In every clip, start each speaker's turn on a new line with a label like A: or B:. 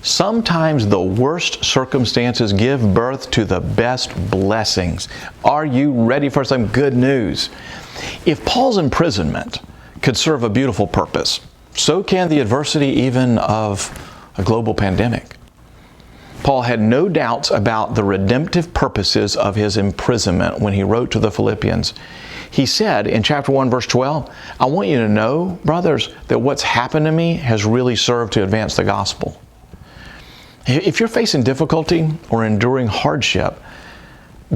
A: Sometimes the worst circumstances give birth to the best blessings. Are you ready for some good news? If Paul's imprisonment could serve a beautiful purpose, so can the adversity even of a global pandemic. Paul had no doubts about the redemptive purposes of his imprisonment when he wrote to the Philippians. He said in chapter 1, verse 12, I want you to know, brothers, that what's happened to me has really served to advance the gospel. If you're facing difficulty or enduring hardship,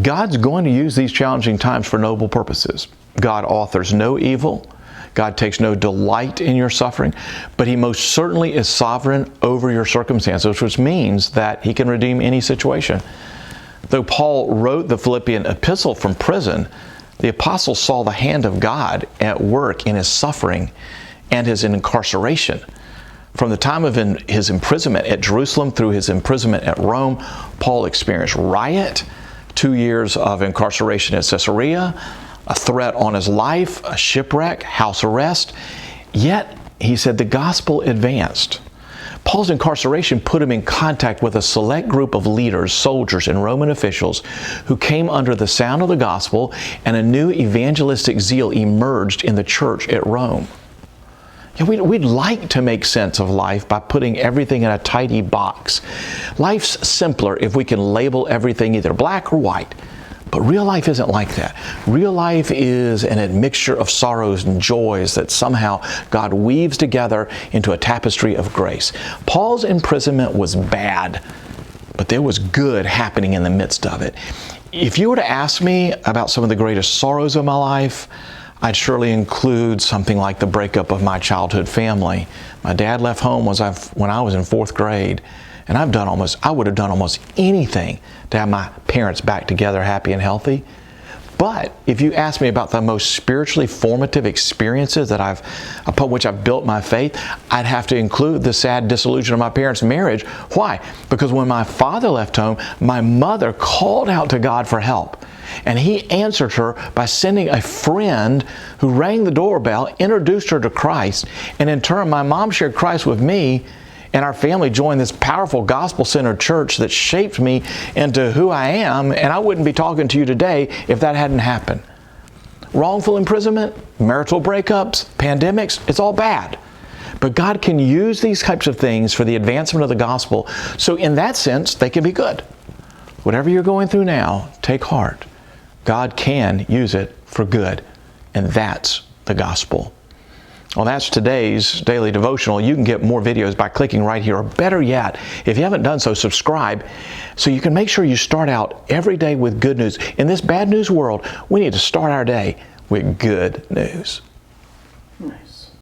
A: God's going to use these challenging times for noble purposes. God authors no evil. God takes no delight in your suffering, but He most certainly is sovereign over your circumstances, which means that He can redeem any situation. Though Paul wrote the Philippian epistle from prison, the apostle saw the hand of God at work in his suffering and his incarceration. From the time of his imprisonment at Jerusalem through his imprisonment at Rome, Paul experienced riot, 2 years of incarceration at Caesarea, a threat on his life, a shipwreck, house arrest. Yet, he said, the gospel advanced. Paul's incarceration put him in contact with a select group of leaders, soldiers, and Roman officials who came under the sound of the gospel, and a new evangelistic zeal emerged in the church at Rome. We'd like to make sense of life by putting everything in a tidy box. Life's simpler if we can label everything either black or white. But real life isn't like that. Real life is an admixture of sorrows and joys that somehow God weaves together into a tapestry of grace. Paul's imprisonment was bad, but there was good happening in the midst of it. If you were to ask me about some of the greatest sorrows of my life, I'd surely include something like the breakup of my childhood family. My dad left home when I was in 4th grade. And I would have done almost anything to have my parents back together, happy and healthy. But if you ask me about the most spiritually formative experiences upon which I've built my faith, I'd have to include the sad dissolution of my parents' marriage. Why? Because when my father left home, my mother called out to God for help. And He answered her by sending a friend who rang the doorbell, introduced her to Christ, and in turn, my mom shared Christ with me. And our family joined this powerful gospel-centered church that shaped me into who I am, and I wouldn't be talking to you today if that hadn't happened. Wrongful imprisonment, marital breakups, pandemics, it's all bad. But God can use these types of things for the advancement of the gospel, so in that sense, they can be good. Whatever you're going through now, take heart. God can use it for good, and that's the gospel. Well, that's today's daily devotional. You can get more videos by clicking right here, or better yet, if you haven't done so, subscribe so you can make sure you start out every day with good news. In this bad news world, we need to start our day with good news.
B: Nice.